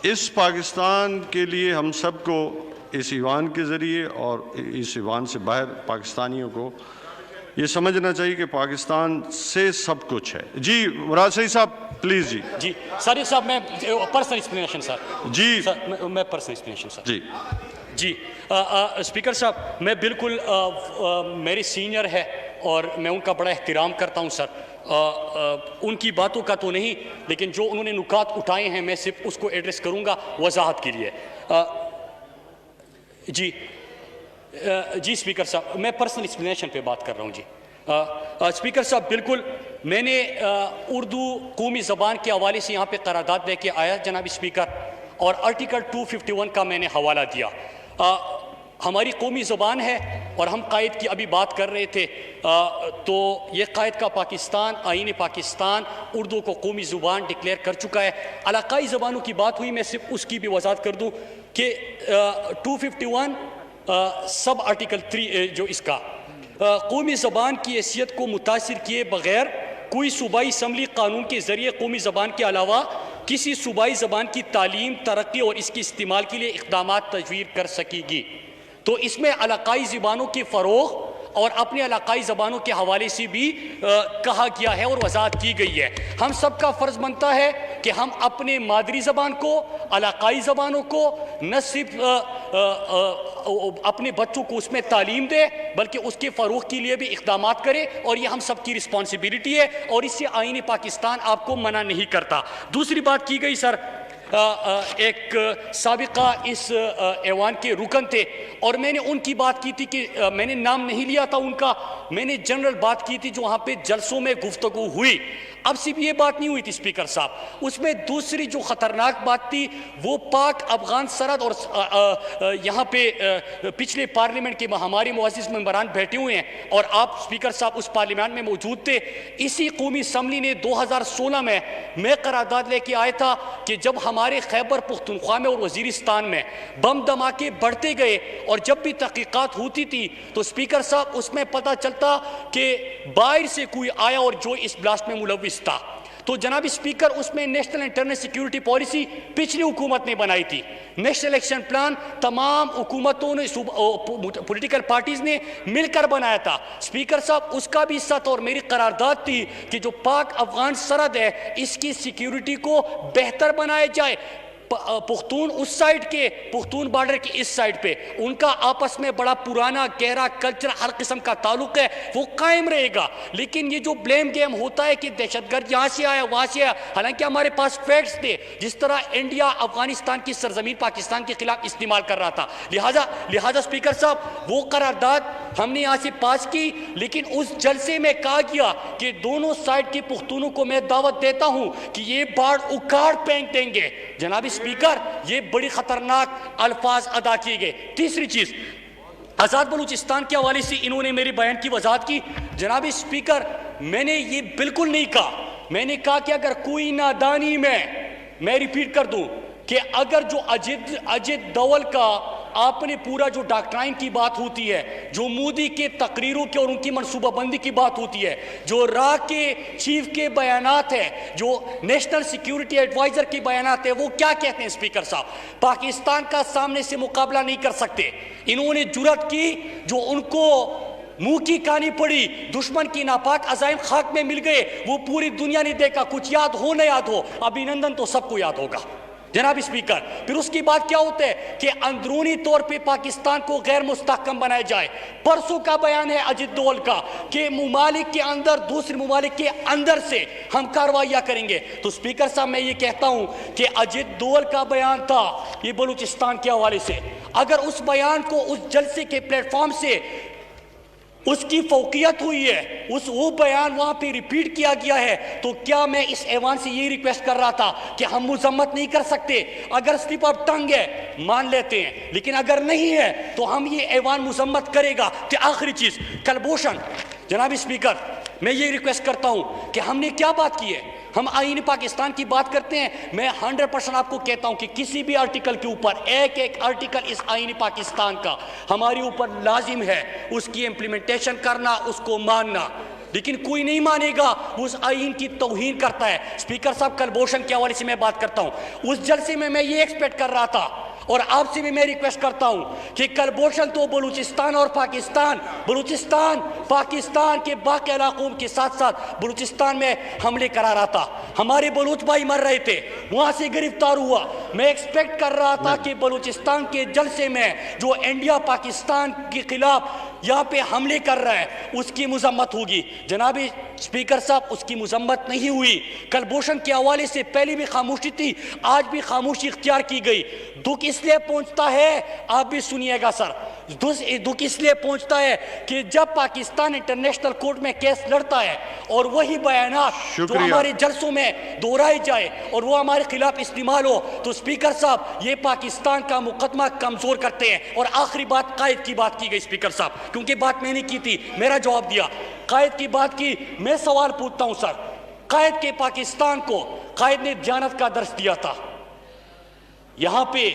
इस पाकिस्तान के लिए हम सबको इस ईवान के ज़रिए और इस ईवान से बाहर पाकिस्तानियों को ये समझना चाहिए कि पाकिस्तान से सब कुछ है। जी राजशाही साहब प्लीज़। जी सारिक साहब, मैं पर्सनल एक्सप्लेनेशन सर। जी सर, मैं पर्सनल एक्सप्लेनेशन सर। जी स्पीकर साहब, मैं बिल्कुल मेरी सीनियर है और मैं उनका बड़ा एहतराम करता हूं सर। उनकी बातों का तो नहीं, लेकिन जो उन्होंने नुकात उठाए हैं मैं सिर्फ उसको एड्रेस करूंगा वजाहत के लिए। जी स्पीकर साहब, मैं पर्सनल एक्सप्लेनेशन पे बात कर रहा हूँ। जी स्पीकर साहब, बिल्कुल मैंने उर्दू कौमी ज़बान के हवाले से यहाँ पे करारदाद लेके आया जनाब स्पीकर, और आर्टिकल 251 का मैंने हवाला दिया। हमारी कौमी ज़बान है और हम कायद की अभी बात कर रहे थे, तो ये कायद का पाकिस्तान, आईन पाकिस्तान उर्दू को कौमी ज़ुबान डिक्लेयर कर चुका है। इलाकाई ज़बानों की बात हुई, मैं सिर्फ उसकी भी वजाहत कर दूँ कि 251 सब आर्टिकल 3 जो इसका कौमी ज़बान की हैसियत को मुतासिर किए बगैर कोई सूबाई असम्बली कानून के ज़रिए कौमी ज़बान के अलावा किसी सूबाई ज़बान की तालीम, तरक्की और इसके इस्तेमाल के लिए इक़दामात तजवीज़ कर सकेगी। तो इसमें इलाकाई ज़बानों के फ़रोग़ और अपने इलाकाई ज़बानों के हवाले से भी कहा गया है और वजाहत की गई है। हम सब का फ़र्ज़ बनता है कि हम अपने मादरी ज़बान को, इलाकाई ज़बानों को न सिर्फ अपने बच्चों को उसमें तालीम दें बल्कि उसके फ़रोग़ के लिए भी इक़दामात करें, और ये हम सब की रिस्पॉन्सिबिलिटी है और इससे आईन पाकिस्तान आपको मना नहीं करता। दूसरी बात की गई सर, एक साबिका इस ऐवान के रुकन थे और मैंने उनकी बात की थी कि मैंने नाम नहीं लिया था उनका, मैंने जनरल बात की थी जो वहाँ पे जलसों में गुफ्तगू हुई। अब सिर्फ ये बात नहीं हुई थी स्पीकर साहब, उसमें दूसरी जो ख़तरनाक बात थी वो पाक अफ़गान सरहद, और यहाँ पे पिछले पार्लियामेंट के हमारे मुअज़्ज़िज़ मेंबरान बैठे हुए हैं और आप स्पीकर साहब उस पार्लियामेंट में मौजूद थे। इसी कौमी असम्बली ने 2016 में मैं करारदाद लेके आया था कि जब हमारे खैबर पुख्तनख्वा में और वज़ीरिस्तान में बम धमाके बढ़ते गए और जब भी तहक़ीक़ात होती थी तो स्पीकर साहब उसमें पता चलता कि बाहर से कोई आया और जो इस ब्लास्ट में मुलव्विस था। तो जनाब स्पीकर, उसमें नेशनल इंटरनल सिक्योरिटी पॉलिसी पिछली हुकूमत ने बनाई थी, नेशनल एक्शन प्लान तमाम हुकूमतों ने, पॉलिटिकल पार्टीज ने मिलकर बनाया था स्पीकर साहब, उसका भी हिस्सा था और मेरी करारदाद थी कि जो पाक अफगान सरहद है इसकी सिक्योरिटी को बेहतर बनाया जाए। पुख्तून उस साइड के, पुख्तून बॉर्डर के इस साइड पे उनका आपस में बड़ा पुराना गहरा कल्चर, हर किस्म का ताल्लुक है, वो कायम रहेगा। लेकिन ये जो ब्लेम गेम होता है कि दहशतगर्द यहाँ से आया वहाँ से आया, हालांकि हमारे पास फैक्ट्स थे जिस तरह इंडिया अफगानिस्तान की सरजमीन पाकिस्तान के खिलाफ इस्तेमाल कर रहा था। लिहाजा स्पीकर साहब, वो करारदाद हमने यहाँ से पास की, लेकिन उस जलसे में कहा गया कि दोनों साइड के पुख्तूनों को मैं दावत देता हूँ कि ये बाढ़ उखाड़ फेंक देंगे। जनाब स्पीकर, ये बड़ी खतरनाक अल्फाज अदा किए गए। तीसरी चीज, आज़ाद बलूचिस्तान के हवाले से इन्होंने मेरे बयान की वजाहत की। जनाब स्पीकर, मैंने ये बिल्कुल नहीं कहा, मैंने कहा कि अगर कोई नादानी में, मैं रिपीट कर दूं कि अगर जो अजित दोवल का आपने पूरा जो डॉक्ट्राइन की बात होती है, जो मोदी के तकरीरों के और उनकी मनसूबाबंदी की बात होती है, जो रा के चीफ के बयानात है, जो नेशनल सिक्योरिटी एडवाइजर के बयानात है, वो क्या कहते हैं स्पीकर साहब, पाकिस्तान का सामने से मुकाबला नहीं कर सकते। इन्होंने जुर्रत की जो उनको मुंह की कहानी पड़ी, दुश्मन की नापाक अज़ाइम खाक में मिल गए, वो पूरी दुनिया ने देखा। कुछ याद हो न याद हो, अभिनंदन तो सबको याद होगा जनाब स्पीकर। फिर उसकी बात क्या होता है कि अंदरूनी तौर पे पाकिस्तान को गैर मुस्तहकम बनाया जाए। परसों का बयान है अजित दोवल का कि मुमालिक के अंदर, दूसरे मुमालिक के अंदर से हम कार्रवाइयाँ करेंगे। तो स्पीकर साहब, मैं ये कहता हूँ कि अजित दोवल का बयान था ये बलूचिस्तान के हवाले से, अगर उस बयान को उस जलसे के प्लेटफॉर्म से उसकी फौकियत हुई है, वो बयान वहाँ पे रिपीट किया गया है, तो क्या मैं इस ऐवान से यही रिक्वेस्ट कर रहा था कि हम मुजम्मत नहीं कर सकते? अगर स्लिप ऑफ टंग है मान लेते हैं, लेकिन अगर नहीं है तो हम ये ऐवान मुजम्मत करेगा। कि आखिरी चीज़, कलभूषण, जनाब स्पीकर, मैं ये रिक्वेस्ट करता हूँ कि हमने क्या बात की है, हम आईन पाकिस्तान की बात करते हैं। मैं 100% आपको कहता हूं कि किसी भी आर्टिकल के ऊपर, एक एक आर्टिकल इस आईन पाकिस्तान का हमारे ऊपर लाजिम है उसकी इम्प्लीमेंटेशन करना, उसको मानना। लेकिन कोई नहीं मानेगा, वो उस आईन की तौहीन करता है। स्पीकर साहब, कलभूषण के हवाले से मैं बात करता हूं। उस जलसे में मैं ये एक्सपेक्ट कर रहा था और आपसे भी मैं रिक्वेस्ट करता हूं कि कलभूषण तो बलूचिस्तान और पाकिस्तान, बलूचिस्तान पाकिस्तान के बाकी इलाकों के साथ साथ बलूचिस्तान में हमले करा रहा था। हमारे बलूच भाई मर रहे थे, वहां से गिरफ्तार हुआ। मैं एक्सपेक्ट कर रहा था कि बलूचिस्तान के जलसे में जो इंडिया पाकिस्तान के खिलाफ यहाँ पे हमले कर रहा है उसकी मजम्मत होगी। जनाब स्पीकर साहब, उसकी मजम्मत नहीं हुई। कलभूषण के हवाले से पहले भी खामोशी थी, आज भी खामोशी इख्तियार की गई। दुख इसलिए पहुंचता है, आप भी सुनिएगा सर, दुख इसलिए पहुंचता है कि जब पाकिस्तान इंटरनेशनल कोर्ट में केस लड़ता है और वही बयानात जो हमारे जलसों में दोहराए जाए और वो हमारे खिलाफ इस्तेमाल हो, तो स्पीकर साहब ये पाकिस्तान का मुकदमा कमजोर करते हैं। और आखिरी बात, कायद की बात की गई स्पीकर साहब, क्योंकि बात मैंने की थी, मेरा जवाब दिया, कायद की बात की। मैं सवाल पूछता हूं सर, कायद के पाकिस्तान को कायद ने दयानत का दर्श दिया था। यहां पे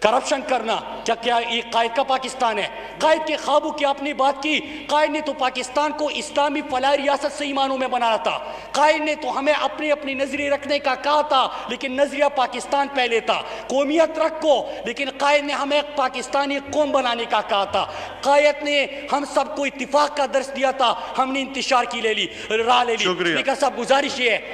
करप्शन करना क्या ये कायद का पाकिस्तान है? कायद के ख्वाबों की आपने बात की। कायद ने तो पाकिस्तान को इस्लामी फलाही रियासत सही मानों में बनाया था। कायद ने तो हमें अपने अपनी नजरिए रखने का कहा था, लेकिन नजरिया पाकिस्तान पहले था। कौमियत रखो, लेकिन कायद ने हमें पाकिस्तानी कौम बनाने का कहा था। कायद ने हम सबको इत्तिफाक का दर्श दिया था, हमने इंतशार की राह ले ली। स्पीकर साहब,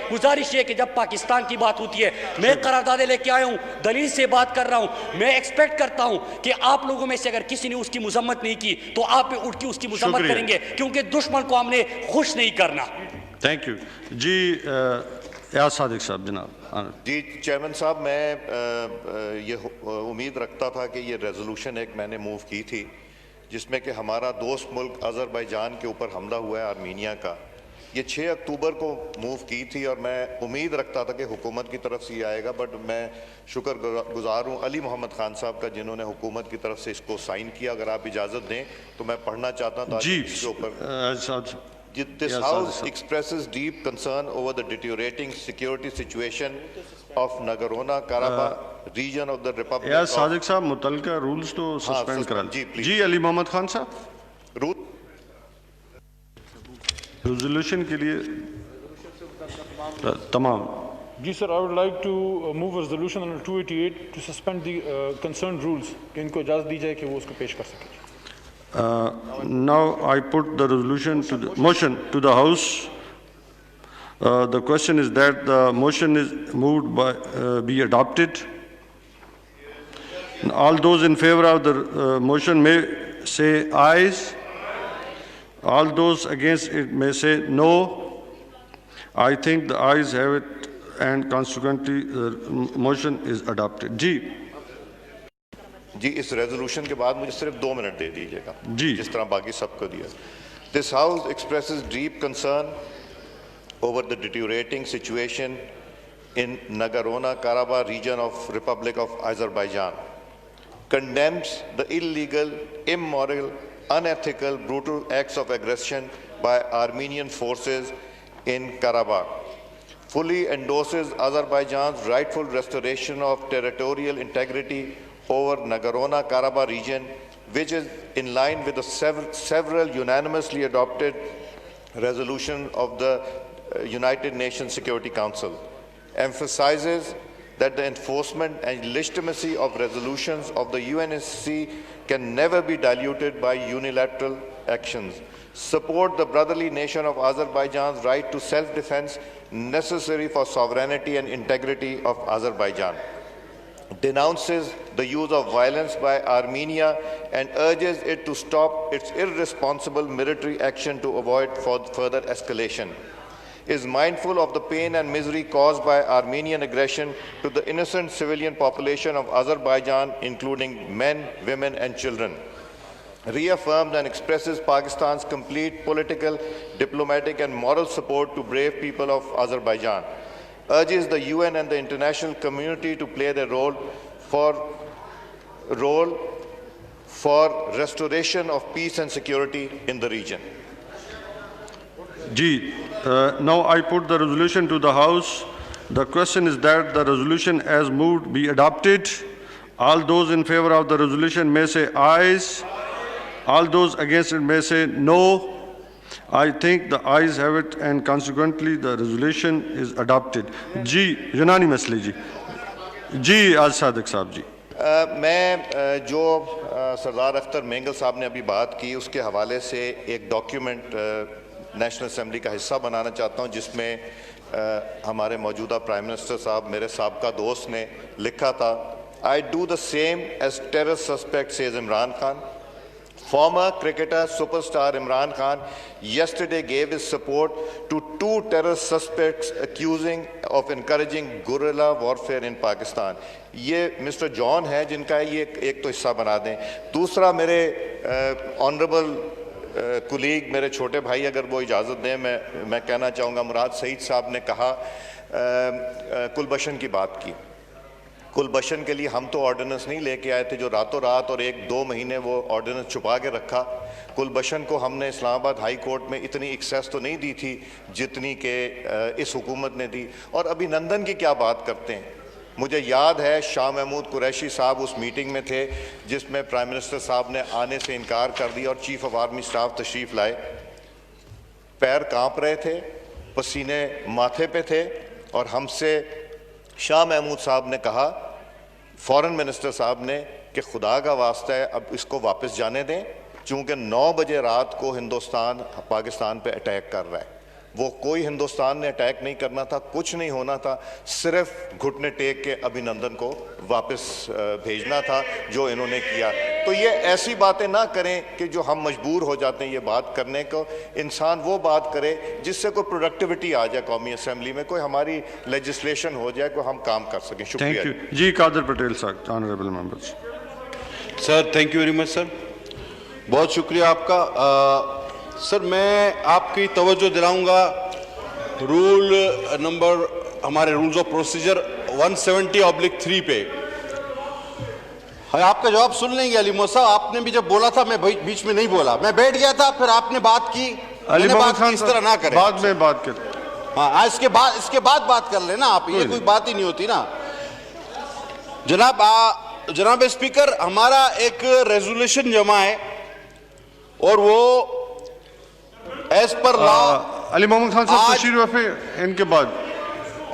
गुजारिश है कि जब पाकिस्तान की बात होती है, मैं करारदादे लेके आया हूं, दलील से बात कर रहा हूं। मैं एक्सपेक्ट करता हूं कि आप लोगों में से अगर किसी ने उसकी मजम्मत नहीं की तो आप भी उठ के उसकी मजम्मत करेंगे, क्योंकि दुश्मन को हमने खुश नहीं करना। थैंक यू जी। याद सादिक साहब, जनाब जी। चेयरमैन साहब, मैं ये उम्मीद रखता था कि ये रेजोल्यूशन एक मैंने मूव की थी जिसमें कि हमारा दोस्त मुल्क अज़रबैजान के ऊपर हमला हुआ है आर्मीनिया का, ये 6 अक्टूबर को मूव की थी और मैं उम्मीद रखता था कि हुकूमत की तरफ से ये आएगा। बट मैं शुक्रगुजार हूँ अली मोहम्मद खान साहब का, जिन्होंने हुकूमत की तरफ से इसको साइन किया। अगर आप इजाज़त दें तो मैं पढ़ना चाहता था इसके ऊपर। This House expresses deep concern over the deteriorating security situation of Nagorno-Karabakh region of the Republic of... Sadiq साहब, मुतल्लिका रूल्स तो सस्पेंड करा जी। अली मोहम्मद खान साहब, रेजोल्यूशन के लिए तमाम जी sir, I would like to move resolution number 288 to suspend the concern rules, कि इनको इजाज़त दी जाए कि वो उसको पेश कर सकें। Now I put the resolution to the motion to the House. The question is that the motion is moved by be adopted. All those in favor of the motion may say ayes. All those against it may say no. I think the ayes have it, and consequently the motion is adopted. जी, इस resolution के बाद मुझे सिर्फ 2 minute दे दीजिएगा जी, जिस तरह बाकी सबको दिया। This house expresses deep concern over the deteriorating situation in Nagorno-Karabakh region of Republic of Azerbaijan, condemns the illegal, immoral, unethical, brutal acts of aggression by Armenian forces in Karabakh, fully endorses Azerbaijan's rightful restoration of territorial integrity over Nagorno-Karabakh region, which is in line with the several unanimously adopted resolutions of the United Nations Security Council, emphasizes that the enforcement and legitimacy of resolutions of the UNSC can never be diluted by unilateral actions, support the brotherly nation of Azerbaijan's right to self-defense necessary for sovereignty and integrity of Azerbaijan, denounces the use of violence by Armenia and urges it to stop its irresponsible military action to avoid further escalation, is mindful of the pain and misery caused by Armenian aggression to the innocent civilian population of Azerbaijan, including men, women, and children, reaffirms and expresses Pakistan's complete political, diplomatic, and moral support to brave people of Azerbaijan, urges the UN and the international community to play their role for restoration of peace and security in the region. Now I put the resolution to the House. The question is that the resolution as moved be adopted. All those in favor of the resolution may say ayes. All those against it may say no. I think the ayes have it and consequently the resolution is adopted. जी unanimously जी. जी आज सादिक साहब जी. मैं जो सरदार अख्तर मेंगल साहब ने अभी बात की उसके हवाले से एक डॉक्यूमेंट नेशनल असेंबली का हिस्सा बनाना चाहता हूं, जिसमें हमारे मौजूदा प्राइम मिनिस्टर साहब मेरे साबका दोस्त ने लिखा था, I do the same as terror suspect says Imran Khan. Former cricketer superstar Imran Khan yesterday gave his support to 2 terror suspects accusing of encouraging guerrilla warfare in Pakistan. ये मिस्टर जॉन है जिनका ये एक तो हिस्सा बना दें. दूसरा मेरे ऑनरेबल कुलीग, मेरे छोटे भाई अगर वो इजाज़त दें, मैं कहना चाहूँगा, मुराद सईद साहब ने कहा कुलभूषण की बात की. कुलभूषण के लिए हम तो ऑर्डिनेंस नहीं लेके आए थे जो रातों रात और 1-2 महीने वो ऑर्डिनेंस छुपा के रखा. कुलभूषण को हमने इस्लामाबाद हाई कोर्ट में इतनी एक्सेस तो नहीं दी थी जितनी कि इस हुकूमत ने दी. और अभिनंदन की क्या बात करते हैं. मुझे याद है शाह महमूद कुरैशी साहब उस मीटिंग में थे जिसमें प्राइम मिनिस्टर साहब ने आने से इनकार कर दिया और चीफ ऑफ आर्मी स्टाफ तशरीफ़ लाए. पैर कांप रहे थे, पसीने माथे पे थे, और हमसे शाह महमूद साहब ने कहा, फॉरेन मिनिस्टर साहब ने, कि खुदा का वास्ता है अब इसको वापस जाने दें, चूँकि 9 बजे रात को हिंदुस्तान पाकिस्तान पे अटैक कर रहा है. वो कोई हिंदुस्तान ने अटैक नहीं करना था, कुछ नहीं होना था, सिर्फ घुटने टेक के अभिनंदन को वापस भेजना था जो इन्होंने किया. तो ये ऐसी बातें ना करें कि जो हम मजबूर हो जाते हैं ये बात करने को. इंसान वो बात करे जिससे कोई प्रोडक्टिविटी आ जाए कौमी असम्बली में, कोई हमारी लेजिस्लेशन हो जाए, कोई हम काम कर सकें. शुक्रिया. थैंक यू जी. कादर पटेल साहब, honourable members. Sir thank you very much sir, बहुत शुक्रिया आपका. सर मैं आपकी तवज्जो दिलाऊंगा रूल नंबर, हमारे रूल्स ऑफ प्रोसीजर 170/3 पे. आपका जवाब सुन लेंगे अली मोहम्मद साहब. आपने भी जब बोला था मैं बीच में नहीं बोला, मैं बैठ गया था, फिर आपने बात की. अली मोहम्मद खान इस तरह ना करें, बाद में बात करें. हाँ इसके बाद बात कर लेना आप, ये कोई बात ही नहीं होती ना. जनाब स्पीकर, हमारा एक रेजोल्यूशन जमा है और वो as per law, Ali Mohammad Khan साहब तशरीफ रखे, इनके बाद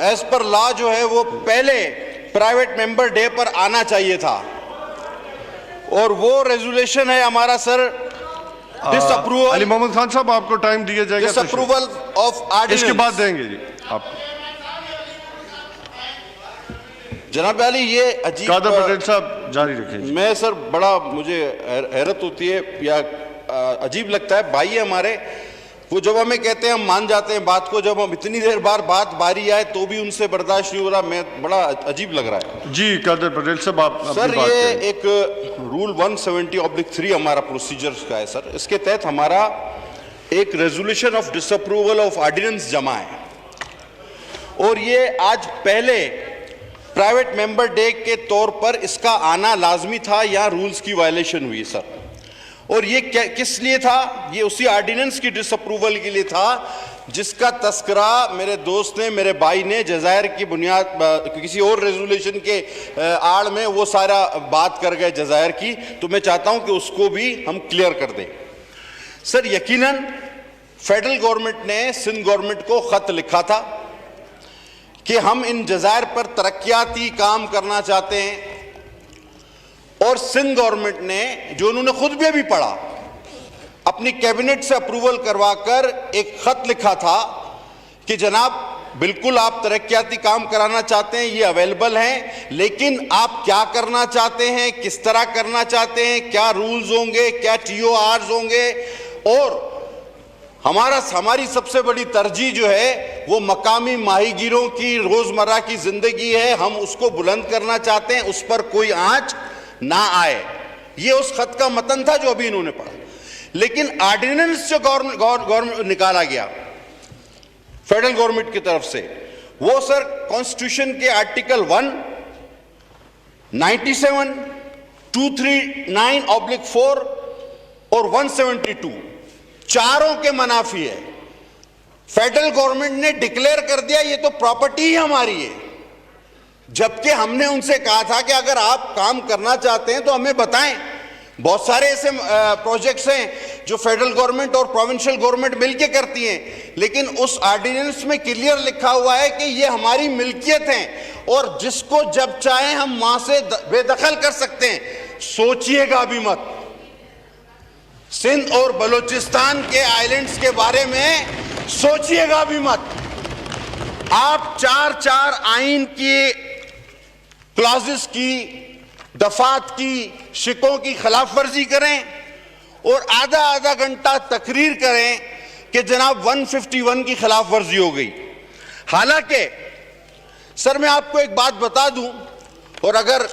एज पर लॉ जो है वो पहले प्राइवेट मेंबर डे पर आना चाहिए था, और वो रेजोल्यूशन है हमारा सर डिसअप्रूवल. अली मोहम्मद खान साहब आपको टाइम दिया जाएगा, डिसअप्रूवल ऑफ ऑर्डिनेंस. इसके बाद देंगे जी आपको. जनाब अली ये अजीब. कादर पटेल साहब जारी रखें. मैं सर बड़ा मुझे हैरत होती है या अजीब लगता है, भाई है हमारे, वो जब हमें कहते हैं हम मान जाते हैं बात को, जब हम इतनी देर बात बारी आए तो भी उनसे बर्दाश्त नहीं हो रहा. मैं बड़ा अजीब लग रहा है जी. कादर पटेल साहब आप सर, ये एक रूल 170/3 हमारा प्रोसीजर का है सर. इसके तहत हमारा एक resolution of disapproval of ordinance जमा है, और ये आज पहले प्राइवेट मेंबर डे के तौर पर इसका आना लाजमी था. यहाँ रूल्स की वायलेशन हुई सर, और ये किस लिए था? ये उसी ऑर्डिनेंस की डिसअप्रूवल के लिए था जिसका तस्करा मेरे दोस्त ने, मेरे भाई ने जज़ायर की बुनियाद किसी और रेजोल्यूशन के आड़ में वो सारा बात कर गए जज़ायर की. तो मैं चाहता हूं कि उसको भी हम क्लियर कर दें. सर यकीनन फेडरल गवर्नमेंट ने सिंध गवर्नमेंट को खत लिखा था कि हम इन जज़ायर पर तरक्याती काम करना चाहते हैं, और सिंध गवर्नमेंट ने, जो उन्होंने खुद भी अभी पढ़ा, अपनी कैबिनेट से अप्रूवल करवाकर एक खत लिखा था कि जनाब बिल्कुल आप तरक्याती काम कराना चाहते हैं, ये अवेलेबल हैं, लेकिन आप क्या करना चाहते हैं, किस तरह करना चाहते हैं, क्या रूल्स होंगे, क्या TORs होंगे, और हमारी सबसे बड़ी तरजीह जो है वो मकामी माहीगीरों की रोजमर्रा की जिंदगी है, हम उसको बुलंद करना चाहते हैं, उस पर कोई आंच ना आए. ये उस खत का मतन था जो अभी इन्होंने पढ़ा. लेकिन ऑर्डिनेंस जो गवर्नमेंट निकाला गया फेडरल गवर्नमेंट की तरफ से, वो सर कॉन्स्टिट्यूशन के आर्टिकल 1, 97, 239/4 और 172 चारों के मनाफी है. फेडरल गवर्नमेंट ने डिक्लेयर कर दिया ये तो प्रॉपर्टी ही हमारी है, जबकि हमने उनसे कहा था कि अगर आप काम करना चाहते हैं तो हमें बताएं. बहुत सारे ऐसे प्रोजेक्ट्स हैं जो फेडरल गवर्नमेंट और प्रोविंशियल गवर्नमेंट मिलके करती हैं, लेकिन उस ऑर्डिनेंस में क्लियर लिखा हुआ है कि ये हमारी मिल्कियत हैं और जिसको जब चाहे हम वहां से बेदखल कर सकते हैं। सोचिएगा भी मत, सिंध और बलूचिस्तान के आइलैंड्स के बारे में सोचिएगा भी मत। आप 4 आइन की क्लॉजेस की, दफात की, शिकों की खिलाफ वर्जी करें और आधा घंटा तकरीर करें कि जनाब 151 की खिलाफ वर्जी हो गई। हालांकि सर मैं आपको एक बात बता दूं, और अगर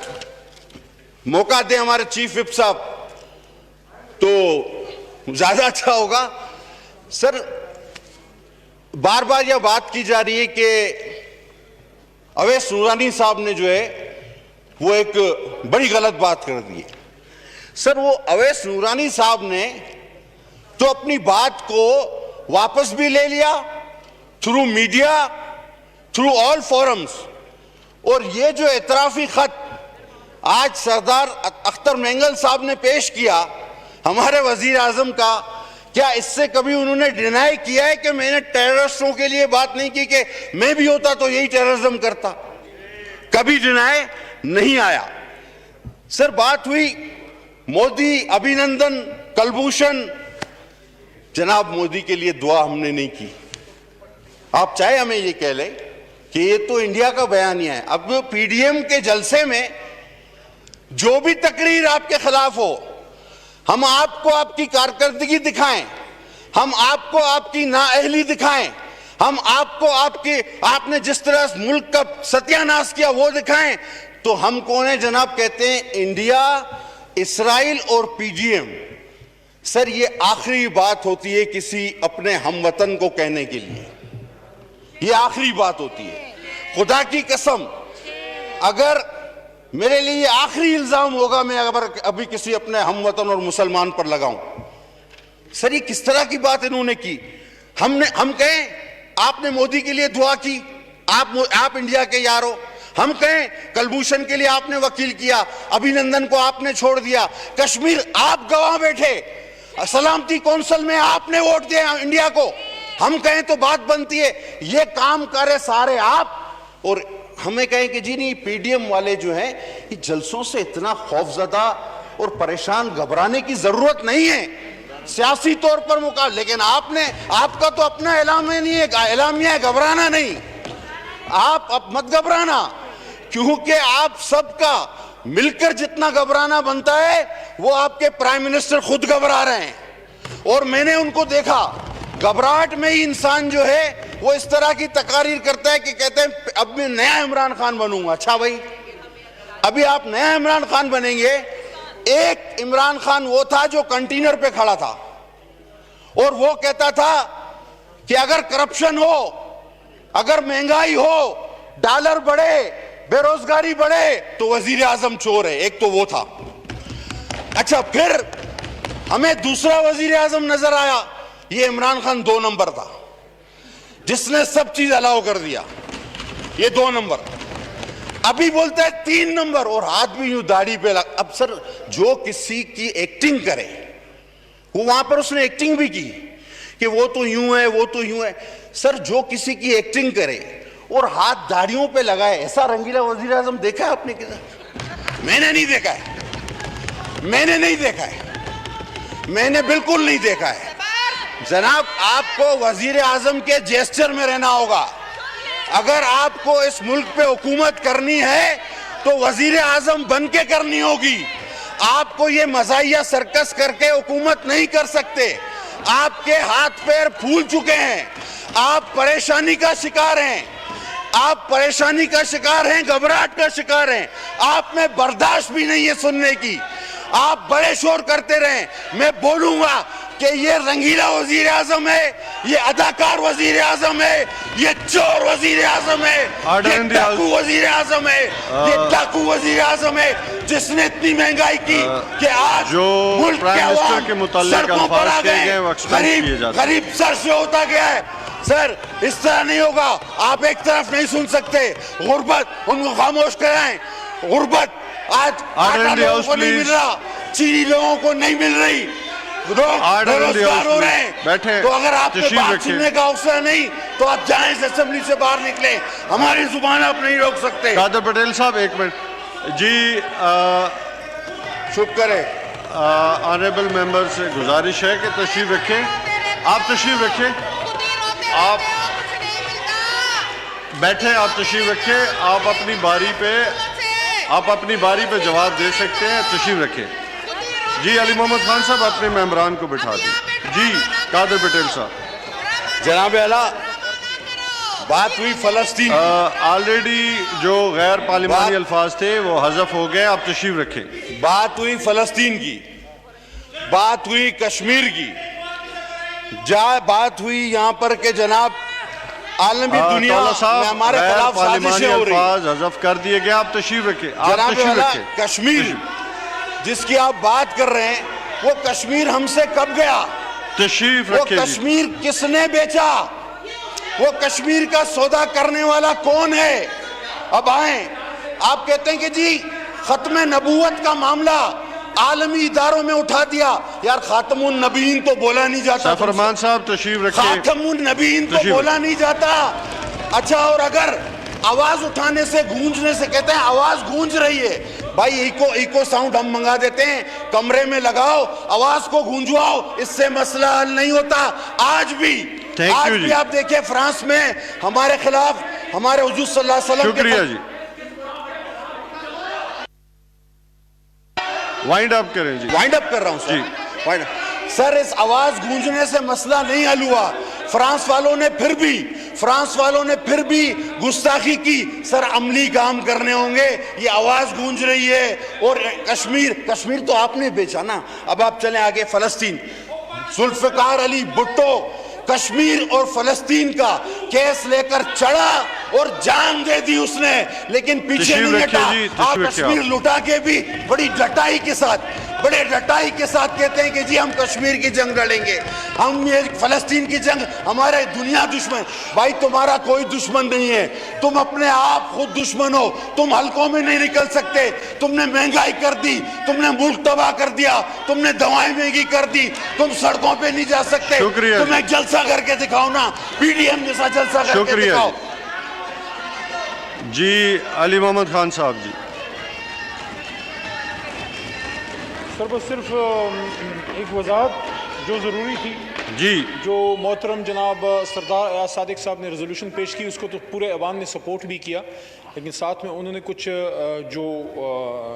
मौका दें हमारे चीफ विप साहब तो ज्यादा अच्छा होगा। सर बार बार यह बात की जा रही है कि अवैस नूरानी साहब ने जो है वो एक बड़ी गलत बात कर दी है। सर वो अवैस नूरानी साहब ने तो अपनी बात को वापस भी ले लिया through media, through all forums, और ये जो एतराफी खत आज सरदार अख्तर मेंगल साहब ने पेश किया हमारे वजीर आजम का, क्या इससे कभी उन्होंने डिनाई किया है कि मैंने टेररिस्टों के लिए बात नहीं की कि मैं भी होता तो यही टेररिज्म करता? कभी डिनाई नहीं आया। सर बात हुई मोदी अभिनंदन कलभूषण, जनाब मोदी के लिए दुआ हमने नहीं की। आप चाहे हमें ये कह लें कि ये तो इंडिया का बयानिया है। अब पीडीएम के जलसे में जो भी तकरीर आपके खिलाफ हो, हम आपको आपकी कारकर्दगी दिखाएं, हम आपको आपकी नाअहली दिखाएं, हम आपको आपने जिस तरह मुल्क का सत्यानाश किया वो दिखाएं, तो हम कौन है जनाब? कहते हैं इंडिया, इसराइल और पीडीएम। सर ये आखिरी बात होती है किसी अपने हमवतन को कहने के लिए, ये आखिरी बात होती है। खुदा की कसम, अगर मेरे लिए ये आखिरी इल्जाम होगा मैं अगर अभी किसी अपने हमवतन और मुसलमान पर लगाऊं। सर ये किस तरह की बात इन्होंने की? हम कहें आपने मोदी के लिए दुआ की, आप इंडिया के यार हो। हम कहें कलभूषण के लिए आपने वकील किया, अभिनंदन को आपने छोड़ दिया, कश्मीर आप गवाह बैठे, सलामती कौंसिल में आपने वोट दिया इंडिया को। हम कहें तो बात बनती है, ये काम करे सारे आप, और हमें कहें कि जी नहीं पीडीएम वाले जो हैं ये जलसों से इतना खौफजदा और परेशान, घबराने की जरूरत नहीं है सियासी तौर पर मुकाबला। लेकिन आपका तो अपना एलामिया नहीं है, एलामिया है घबराना नहीं। आप अब मत घबराना, क्योंकि आप सबका मिलकर जितना घबराना बनता है वो आपके प्राइम मिनिस्टर खुद घबरा रहे हैं। और मैंने उनको देखा, घबराहट में ही इंसान जो है वो इस तरह की तकारीर करता है कि कहते हैं अब मैं नया इमरान खान बनूंगा। अच्छा भाई, अभी आप नया इमरान खान बनेंगे। एक इमरान खान वो था जो कंटेनर पे खड़ा था और वो कहता था कि अगर करप्शन हो, अगर महंगाई हो, डॉलर बढ़े, बेरोजगारी बढ़े तो वजीर आजम चोर है। एक तो वो था। अच्छा, फिर हमें दूसरा वजीर आजम नजर आया, ये इमरान खान 2 नंबर था जिसने सब चीज अलाउ कर दिया, ये 2 नंबर। अभी बोलता है 3 नंबर और हाथ भी यूं दाढ़ी पे लग। अब सर जो किसी की एक्टिंग करे, वो वहां पर उसने एक्टिंग भी की कि वो तो यूं है, वो तो यूं है। सर जो किसी की एक्टिंग करे और हाथ दाढ़ियों पे लगाए, ऐसा रंगीला वजीर आजम देखा है आपने किधर? मैंने नहीं देखा है, मैंने नहीं देखा है, मैंने बिल्कुल नहीं देखा है। जनाब आपको वजीर आजम के जेस्चर में रहना होगा। अगर आपको इस मुल्क पे हुकूमत करनी है तो वजीर आजम बन के करनी होगी। आपको ये मजाहिया सर्कस करके हुकूमत नहीं कर सकते। आपके हाथ पैर फूल चुके हैं, आप परेशानी का शिकार हैं, आप परेशानी का शिकार हैं, घबराहट का शिकार हैं। आप में बर्दाश्त भी नहीं है सुनने की। आप बड़े शोर करते रहें, मैं बोलूंगा कि ये रंगीला वजीर आजम है, ये अदाकार वजीर आजम है, ये चोर वजीर आजम है, ये डाकू वजीर आजम है, ये डाकू वजीर आजम है जिसने इतनी महंगाई की कि आज मुल्क के अवाम सड़कों पर आ गए, गरीब सर से होता गया है। सर इस तरह नहीं होगा, आप एक तरफ नहीं सुन सकते। गुर्बत उनको खामोश कराएं। गुर्बत आज आटा लोगों को नहीं मिल रहा, चीनी लोगों को नहीं मिल रही, Order in the बेरोजगार House, हो please. रहे हैं। बैठे, तो अगर आपके तशरीफ बात रखिए। सुनने का अवसर नहीं तो आप जाएं इस असेंबली से बाहर निकले, हमारी जुबान आप नहीं रोक सकते। कादर पटेल साहब एक मिनट जी। चुप करे। ऑनरेबल मेंबर से गुजारिश है कि तशरीफ रखें, आप तशरीफ रखें, आप बैठे, आप तशरीफ रखें, आप अपनी बारी पे जवाब दे सकते हैं, तशरीफ रखें। जी अली मोहम्मद खान साहब अपने मेंबरान को बिठा दें। जी कादर पटेल साहब। जनाब आला, बात हुई फलस्तीन। ऑलरेडी जो गैर पार्लिमानी अल्फाज थे वो हज़फ हो गए, आप तशरीफ रखें। बात हुई फलस्तीन की, बात हुई कश्मीर की, बात हुई यहाँ पर के जनाब आलमी दुनिया में हमारे खिलाफ साजिशें हो रही। अल्फाज हज़फ कर दिए गए, आप तशरीफ रखें, आप जनाब तशरीफ आला, रखें। कश्मीर जिसकी आप बात कर रहे हैं, वो कश्मीर हमसे कब गया? तशरीफ वो रखें जी। कश्मीर किसने बेचा? वो कश्मीर का सौदा करने वाला कौन है? अब आए, आप कहते हैं कि जी खत्म नबूवत का मामला आलमी इदारों में उठा दिया। यार खातमुन नबीन तो बोला नहीं जाता। फरमान साहब तशरीफ रखें। खातमुन नबीन तो तशरीफ बोला नहीं जाता। अच्छा, और अगर आवाज उठाने से गूंजने से कहते हैं आवाज गूंज रही है, भाई इको साउंड हम मंगा देते हैं, कमरे में लगाओ, आवाज को गूंजवाओ, इससे मसला हल नहीं होता। आज भी आप देखिए फ्रांस में हमारे खिलाफ हमारे हुजूर सल्लल्लाहु अलैहि वसल्लम। शुक्रिया जी। वाइंड अप करें जी। वाइंड अप कर रहा हूं सर। वाइंड सर, इस आवाज गूंजने से मसला नहीं हल हुआ। फ्रांस वालों ने फिर भी गुस्ताखी की। सर अमली काम करने होंगे, ये आवाज गूंज रही है। और कश्मीर तो आपने बेचा ना। अब आप चलें आगे, फलस्तीन। जुल्फिकार अली भुट्टो कश्मीर और फलस्तीन का केस लेकर चढ़ा और जान दे दी उसने, लेकिन पीछे नहीं हटा। आप कश्मीर लुटा के भी बड़े डटाई के साथ कहते हैं कि जी हम कश्मीर की जंग लड़ेंगे, हम ये फलस्तीन की जंग, हमारे दुनिया दुश्मन। भाई तुम्हारा कोई दुश्मन नहीं है, तुम अपने आप खुद दुश्मन हो। तुम हल्कों में नहीं निकल सकते। तुमने महंगाई कर दी, तुमने मुल्क तबाह कर दिया, तुमने दवाएं महंगी कर दी, तुम सड़कों पे नहीं जा सकते। तुम एक जलसा करके दिखाओ ना, पीडीएम जैसा जलसा करके दिखाओ। जी अली मोहम्मद खान साहब जी। सर बस सिर्फ एक वजाहत जो ज़रूरी थी जी, जो मोहतरम जनाब सरदार अयाज सादिक साहब ने रेजोल्यूशन पेश की, उसको तो पूरे अवाम ने सपोर्ट भी किया, लेकिन साथ में उन्होंने कुछ जो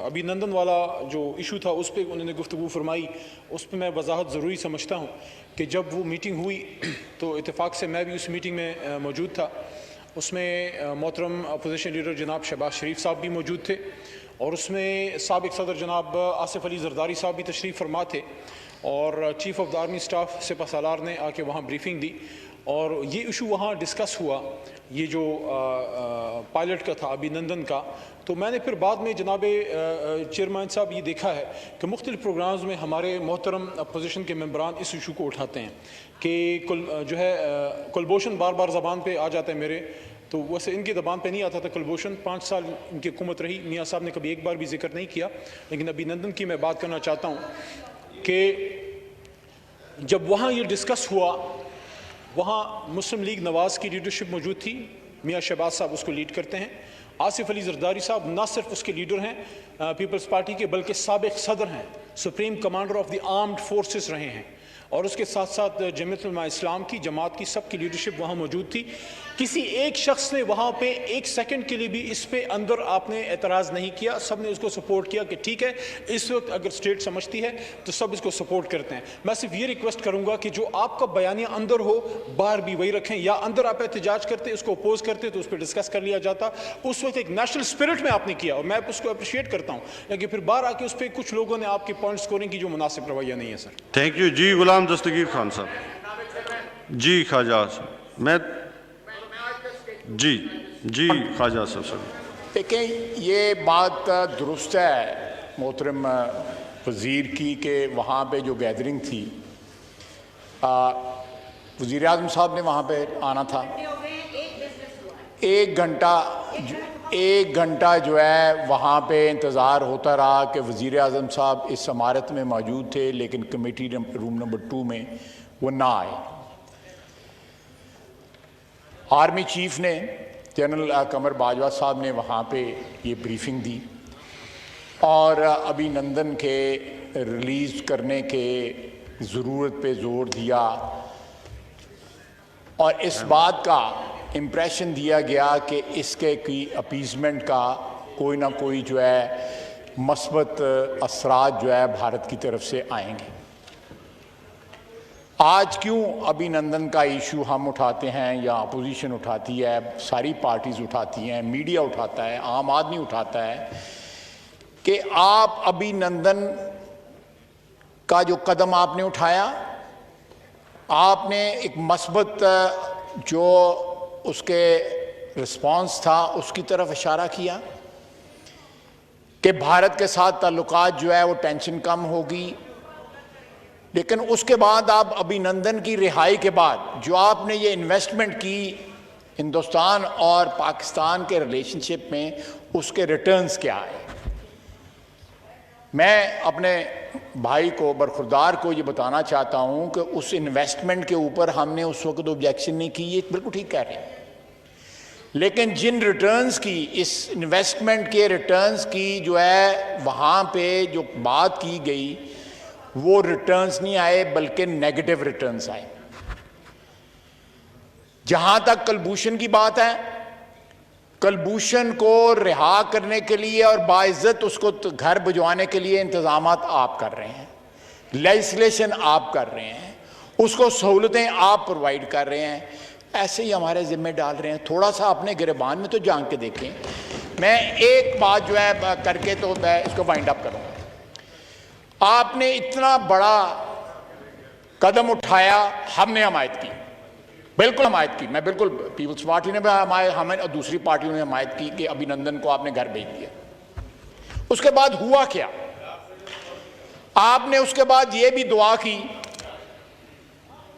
अभिनंदन वाला जो इशू था उस पर उन्होंने गुफ्तगू फरमाई। उस पर मैं वजाहत ज़रूरी समझता हूँ कि जब वो मीटिंग हुई तो इत्तेफाक से मैं भी उस मीटिंग में मौजूद था। उसमें मोहतरम अपोजिशन लीडर जनाब शहबाज शरीफ साहब भी मौजूद थे और उसमें साबिक सदर जनाब आसिफ अली जरदारी साहब भी तशरीफ़ फरमा थे और chief of the army staff सिपह सालार ने आके वहाँ ब्रीफिंग दी और ये इशू वहाँ डिस्कस हुआ, ये जो पायलट का था, अभिनंदन का। तो मैंने फिर बाद में जनाब चेयरमैन साहब ये देखा है कि मुख्तलिफ़ प्रोग्राम्स में हमारे मोहतरम अपोजिशन के मेंबरान इस इशू को उठाते हैं कि जो है कुलभूषण बार बार ज़बान पे आ जाता है मेरे, तो वैसे इनकी ज़बान पे नहीं आता था कुलभूषण। 5 साल इनकी हुकूमत रही, मियाँ साहब ने कभी एक बार भी जिक्र नहीं किया, लेकिन अभिनंदन की मैं बात करना चाहता हूँ कि जब वहाँ ये डिस्कस हुआ, वहाँ मुस्लिम लीग नवाज़ की लीडरशिप मौजूद थी, मियाँ शहबाज साहब उसको लीड करते हैं, आसिफ अली जरदारी साहब ना सिर्फ उसके लीडर हैं पीपल्स पार्टी के, बल्कि साबिक सदर हैं, supreme commander of the armed forces रहे हैं, और उसके साथ साथ जमीयत उलमा इस्लाम की जमात की सबकी लीडरशिप वहाँ मौजूद थी। किसी एक शख्स ने वहाँ पे एक सेकंड के लिए भी इस पे अंदर आपने एतराज़ नहीं किया, सब ने उसको सपोर्ट किया कि ठीक है इस वक्त अगर स्टेट समझती है तो सब इसको सपोर्ट करते हैं। मैं सिर्फ ये रिक्वेस्ट करूँगा कि जो आपका बयानिया अंदर हो बाहर भी वही रखें, या अंदर आप एहतजाज करते उसको अपोज करते तो उस पर डिस्कस कर लिया जाता। उस वक्त एक नेशनल स्पिरिट में आपने किया और मैं उसको अप्रिशिएट करता हूँ, लेकिन फिर बाहर आके उस पर कुछ लोगों ने आपके पॉइंट स्कोरिंग की जो मुनासिब रवैया नहीं है। सर थैंक यू जी। गुलाम दस्तगीर खान साहब जी। ख्वाजा मैं जी ख्वाजा साहब सर देखें, ये बात दुरुस्त है मोहतरम वज़ीर की कि वहाँ पे जो गैदरिंग थी वज़ीर आज़म साहब ने वहाँ पे आना था, 1 घंटा 1 घंटा जो है वहाँ पे इंतज़ार होता रहा कि वज़ीर आज़म साहब इस इमारत में मौजूद थे, लेकिन कमेटी रूम नंबर 2 में वो ना आए। आर्मी चीफ ने, जनरल कमर बाजवा साहब ने वहाँ पे ये ब्रीफिंग दी और अभिनंदन के रिलीज़ करने के ज़रूरत पे ज़ोर दिया और इस बात का इम्प्रेशन दिया गया कि इसके की अपीज़मेंट का कोई ना कोई जो है मस्बत असरात जो है भारत की तरफ से आएंगे। आज क्यों अभिनंदन का इशू हम उठाते हैं या अपोजिशन उठाती है, सारी पार्टीज उठाती हैं, मीडिया उठाता है, आम आदमी उठाता है कि आप अभिनंदन का जो कदम आपने उठाया, आपने एक मस्बत जो उसके रिस्पांस था उसकी तरफ इशारा किया कि भारत के साथ ताल्लुकात जो है वो टेंशन कम होगी, लेकिन उसके बाद आप अभिनंदन की रिहाई के बाद जो आपने ये इन्वेस्टमेंट की हिंदुस्तान और पाकिस्तान के रिलेशनशिप में, उसके रिटर्न्स क्या आए। मैं अपने भाई को, बरखुरदार को ये बताना चाहता हूँ कि उस इन्वेस्टमेंट के ऊपर हमने उस वक्त ऑब्जेक्शन नहीं की, ये बिल्कुल ठीक कह रहे हैं, लेकिन जिन रिटर्न्स की, इस इन्वेस्टमेंट के रिटर्न्स की जो है वहाँ पे जो बात की गई वो रिटर्न्स नहीं आए बल्कि नेगेटिव रिटर्न्स आए। जहां तक कलभूषण की बात है, कलभूषण को रिहा करने के लिए और बाइज्जत उसको घर भिजवाने के लिए इंतजाम आप कर रहे हैं, लेजिस्लेशन आप कर रहे हैं, उसको सहूलतें आप प्रोवाइड कर रहे हैं, ऐसे ही हमारे जिम्मे डाल रहे हैं। थोड़ा सा अपने गिरबान में तो जान के देखें। मैं एक बात जो है करके तो मैं इसको वाइंड अप करूँगा। आपने इतना बड़ा कदम उठाया, हमने हमायत की, बिल्कुल हमायत की। मैं बिल्कुल, पीपल्स पार्टी ने भी हमें और दूसरी पार्टियों ने हमायत की कि अभिनंदन को आपने घर भेज दिया। उसके बाद हुआ क्या, आपने उसके बाद ये भी दुआ की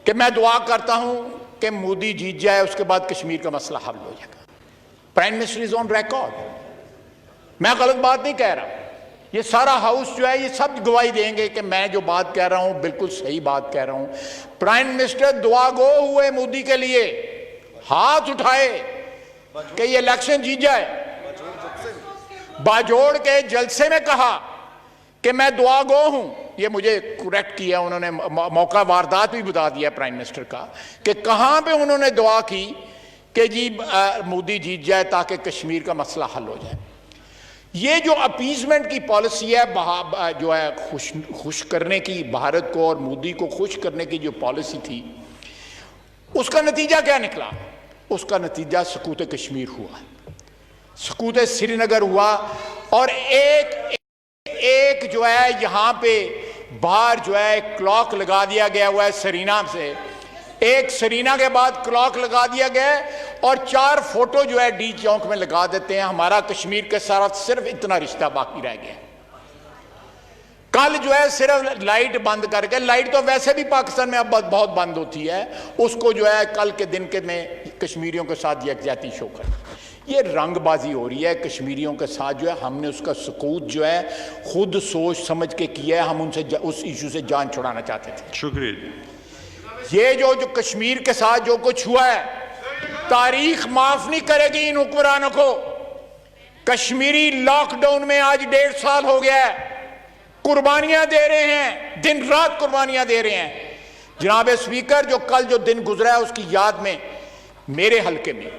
कि मैं दुआ करता हूं कि मोदी जीत जाए, उसके बाद कश्मीर का मसला हल हो जाएगा। Prime minister is on record, मैं गलत बात नहीं कह रहा, ये सारा हाउस जो है ये सब गवाही देंगे कि मैं जो बात कह रहा हूं बिल्कुल सही बात कह रहा हूं। प्राइम मिनिस्टर दुआ गो हुए मोदी के लिए, हाथ उठाए कि ये इलेक्शन जीत जाए, बाजोड़ के जलसे में कहा कि मैं दुआ गो हूं। ये मुझे करेक्ट किया उन्होंने, मौका वारदात भी बता दिया प्राइम मिनिस्टर का कि कहां पे उन्होंने दुआ की कि जी मोदी जीत जाए ताकि कश्मीर का मसला हल हो जाए। ये जो अपीजमेंट की पॉलिसी है, जो है खुश करने की, भारत को और मोदी को खुश करने की जो पॉलिसी थी, उसका नतीजा क्या निकला? उसका नतीजा सकूत कश्मीर हुआ, सकूत श्रीनगर हुआ और एक जो है यहाँ पे बाहर जो है क्लॉक लगा दिया गया हुआ है सरीना से, एक सरीना के बाद क्लॉक लगा दिया गया और 4 फोटो जो है डी चौक में लगा देते हैं। हमारा कश्मीर के साथ सिर्फ इतना रिश्ता बाकी रह गया। कल जो है सिर्फ लाइट बंद करके, लाइट तो वैसे भी पाकिस्तान में अब बहुत बंद होती है, उसको जो है कल के दिन के में कश्मीरियों के साथ यकजाती शो कर, ये रंगबाजी हो रही है कश्मीरियों के साथ। जो है हमने उसका सकूत जो है खुद सोच समझ के किया है, हम उनसे उस इशू से जान छुड़ाना चाहते थे। शुक्रिया। ये जो कश्मीर के साथ जो कुछ हुआ है, तारीख माफ नहीं करेगी इन हुक्मरानों को। कश्मीरी लॉकडाउन में आज 1.5 साल हो गया है, कुर्बानियां दे रहे हैं, दिन रात कुर्बानियां दे रहे हैं। जनाब स्पीकर, जो कल जो दिन गुजरा है उसकी याद में मेरे हल्के में,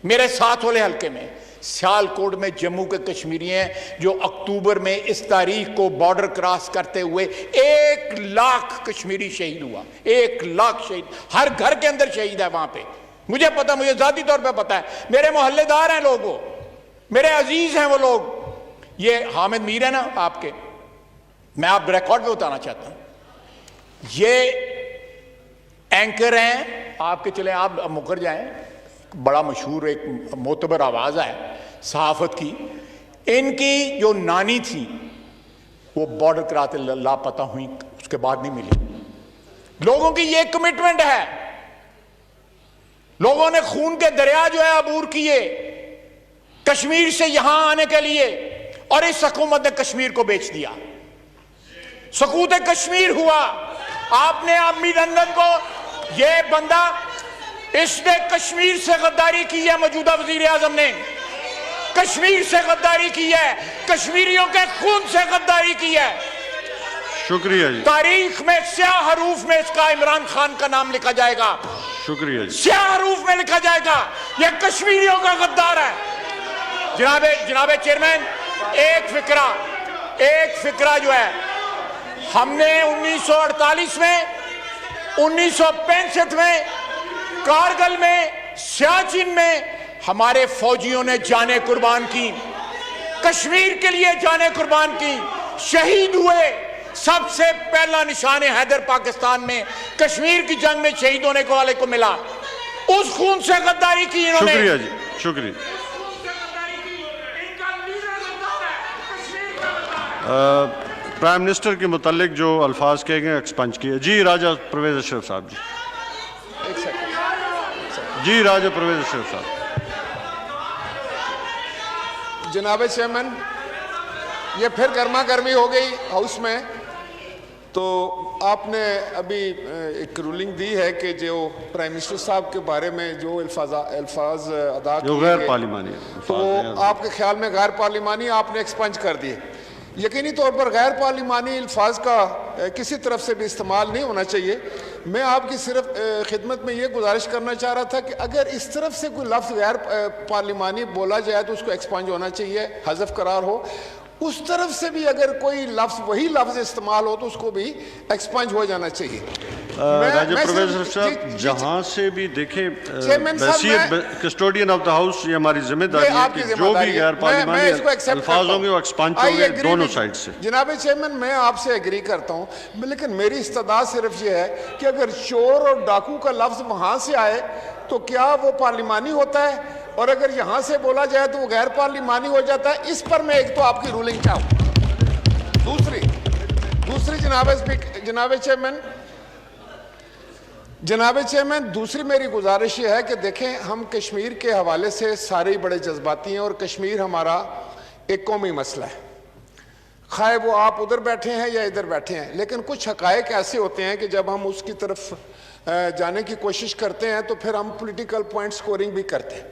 मेरे साथ वाले हल्के में, सियालकोट में जम्मू के कश्मीरी हैं जो अक्टूबर में इस तारीख को बॉर्डर क्रॉस करते हुए 1 लाख कश्मीरी शहीद हुआ। 1 लाख शहीद, हर घर के अंदर शहीद है वहां पे। मुझे पता, मुझे जाती तौर पे पता है, मेरे मोहल्लेदार हैं लोग, वो मेरे अजीज हैं वो लोग। ये हामिद मीर है ना आपके, मैं आप रिकॉर्ड पे बताना चाहता हूं, ये एंकर हैं आपके, चले आप मुकर जाएं, बड़ा मशहूर एक मोतबर आवाज़ है सहाफत की। इनकी जो नानी थी वो बॉर्डर कराते लापता हुई, उसके बाद नहीं मिली। लोगों की ये कमिटमेंट है, लोगों ने खून के दरिया जो है अबूर किए कश्मीर से यहां आने के लिए, और इस हुकूमत ने कश्मीर को बेच दिया। सकूत कश्मीर हुआ। आपने अभिनंदन को, यह बंदा, इसने कश्मीर से गद्दारी की है। मौजूदा वजीर आजम ने कश्मीर से गद्दारी की है, कश्मीरियों के खून से गद्दारी की है। शुक्रिया जी, तारीख में स्याह हरूफ में इसका इमरान खान का नाम लिखा जाएगा, शुक्रिया जी। स्याह हरूफ में लिखा जाएगा। यह कश्मीरियों का गद्दार है। जनाबे चेयरमैन, एक फिक्रा जो है, हमने 1948 में, 1965 में, कारगिल में, सियाचिन में हमारे फौजियों ने जाने कुर्बान की, कश्मीर के लिए जाने कुर्बान की, शहीद हुए। सबसे पहला निशान हैदर पाकिस्तान में कश्मीर की जंग में शहीद होने को वाले को मिला। उस खून से गद्दारी की इन्होंने। शुक्रिया जी, शुक्रिया। प्राइम मिनिस्टर के मुतालिक जो अल्फाज कहे गए एक्सपंज किए। जी राजा परवेज अशरफ साहब जी। जी राजा परवेज अशरफ साहब। जनाब चेयरमैन, ये फिर गर्मा गर्मी हो गई हाउस में। तो आपने अभी एक रूलिंग दी है कि जो प्राइम मिनिस्टर साहब के बारे में जो अल्फाज अदा जो किए गैर गए, पार्लिमानी तो आपके ख्याल में गैर पार्लिमानी आपने एक्सपंज कर दिए। यकीनी तौर पर गैर पार्लिमानी अल्फाज का किसी तरफ से भी इस्तेमाल नहीं होना चाहिए। मैं आपकी सिर्फ खिदमत में ये गुजारिश करना चाह रहा था कि अगर इस तरफ से कोई लफ्ज़ गैर पार्लिमानी बोला जाए तो उसको एक्सपंज होना चाहिए, हज़फ करार हो। उस तरफ से भी अगर कोई लफ्ज़, वही लफ्ज़ इस्तेमाल हो तो उसको भी एक्सपंज हो जाना चाहिए। राजा प्रोफेसर साहब, जहां से भी देखें, कस्टोडियन ऑफ द हाउस, ये हमारी जिम्मेदारी है कि जो भी गैर पार्लिमानी अल्फाज होंगे वो एक्सपंज होंगे दोनों साइड से। जनाब चेयरमैन, मैं आपसे एग्री करता हूं, लेकिन मेरी इस्तदा सिर्फ ये है कि अगर चोर और डाकू का लफ्ज़ वहां से आए तो क्या वो पार्लिमानी होता है, और अगर यहां से बोला जाए तो वो गैर पार्लिमानी हो जाता है। इस पर मैं एक तो आपकी रूलिंग चाहूँ। दूसरी जनाब चेयरमैन, दूसरी मेरी गुजारिश ये है कि देखें, हम कश्मीर के हवाले से सारे ही बड़े जज्बाती हैं, और कश्मीर हमारा एक कौमी मसला है, खाए वो आप उधर बैठे हैं या इधर बैठे हैं। लेकिन कुछ हकायक ऐसे होते हैं कि जब हम उसकी तरफ जाने की कोशिश करते हैं तो फिर हम पॉलिटिकल पॉइंट स्कोरिंग भी करते हैं।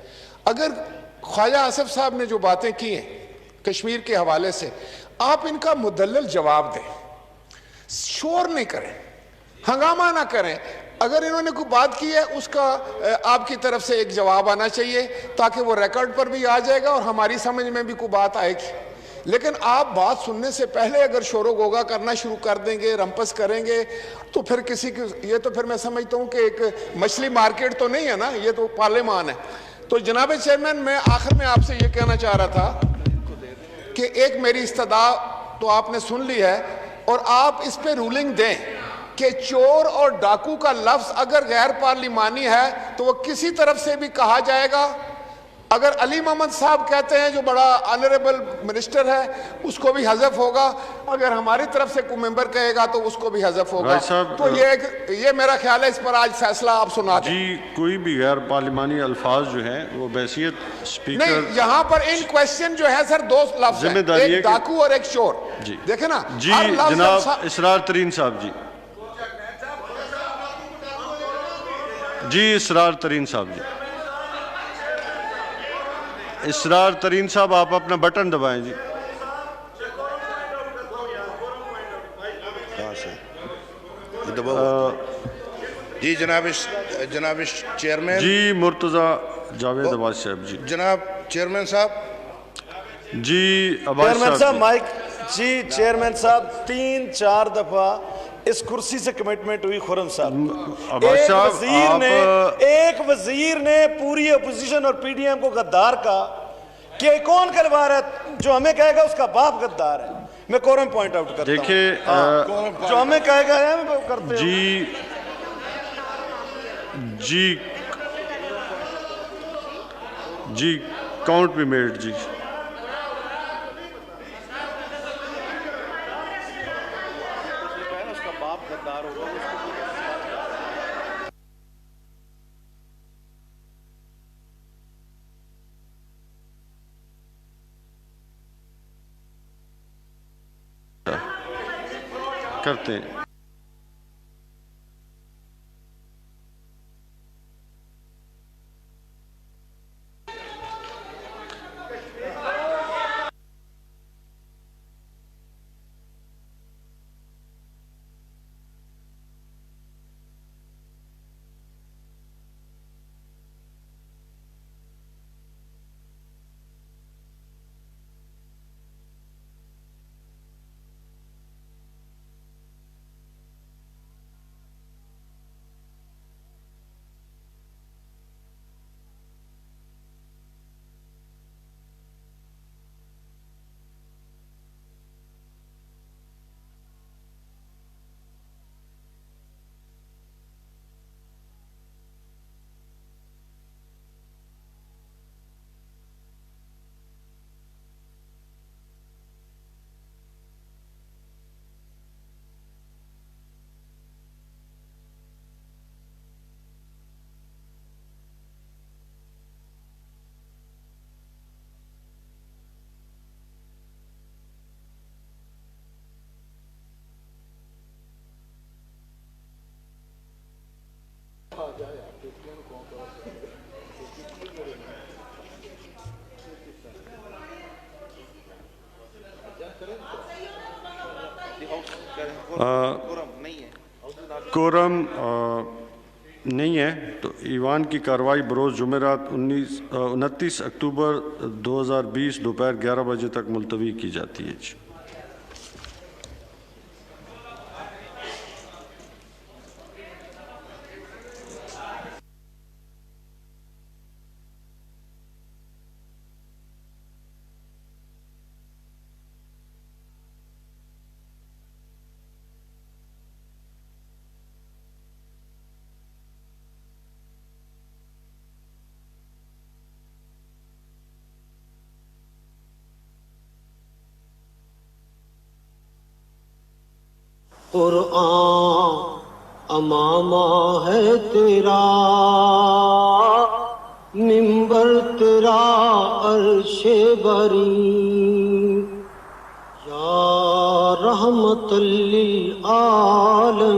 अगर ख्वाजा आसिफ साहब ने जो बातें की हैं कश्मीर के हवाले से, आप इनका मुदल्लल जवाब दें, शोर नहीं करें, हंगामा ना करें। अगर इन्होंने कोई बात की है उसका आपकी तरफ से एक जवाब आना चाहिए, ताकि वो रिकॉर्ड पर भी आ जाएगा और हमारी समझ में भी कोई बात आएगी। लेकिन आप बात सुनने से पहले अगर शोरो गोगा करना शुरू कर देंगे, रंपस करेंगे, तो फिर किसी की, ये तो फिर मैं समझता हूँ कि एक मछली मार्केट तो नहीं है ना, ये तो पार्लियामान है। तो जनाब चेयरमैन, मैं आखिर में आपसे ये कहना चाह रहा था कि एक मेरी इस्तदा तो आपने सुन ली है, और आप इस पे रूलिंग दें कि चोर और डाकू का लफ्ज अगर गैर पार्लिमानी है तो वो किसी तरफ से भी कहा जाएगा। अगर अली मोहम्मद साहब कहते हैं, जो बड़ा ऑनरेबल मिनिस्टर है, उसको भी हज़फ होगा। अगर हमारी तरफ से कोई मेंबर कहेगा तो उसको भी हज़फ होगा। तो ये मेरा ख्याल है, इस पर आज फैसला आप सुना दें। जी, कोई भी गैर पार्लिमानी अल्फाज जो हैं वो बैसियत स्पीकर, नहीं, यहाँ पर इन क्वेश्चन जो है सर, दो लफ्ज हैं, एक डाकू और एक चोर। जी देखे ना जी। जनाब इसरार तरीन साहब जी, इसरार तरीन साहब जी, इसरार तरीन साहब, आप अपना बटन दबाएं जी। जी जनाब चेयरमैन जी, मुर्तज़ा जावेद अब्बास साहब जी। जनाब चेयरमैन साहब जी, अब्बास साहब माइक जी। चेयरमैन साहब 3-4 दफा इस कुर्सी से कमिटमेंट हुई खुरम साहब। एक वजीर ने पूरी अपोजिशन और पीडीएम को गद्दार कहा कि कौन कहलवा रहा है, जो हमें कहेगा उसका बाप गद्दार है। मैं कोरम पॉइंट आउट करता हूं। देखिए, जो हमें कहेगा हम करते जी जी जी, काउंट भी मेड जी। करते हैं। कोरम नहीं है तो ईवान की कार्रवाई बरोज़ जुमेरात 29 अक्टूबर 2020 दोपहर 11 बजे तक मुलतवी की जाती है। कुरआन अमामा है तेरा, मिंबर तेरा अर्शे बरी, या रहमतल लिल आलमीन,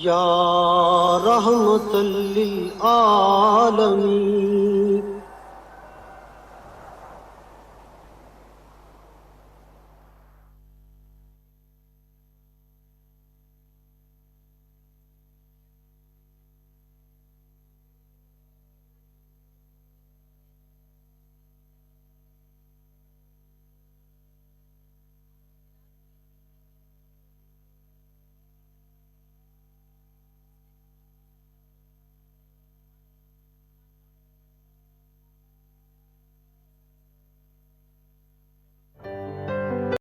या रहमतल लिल आलमीन।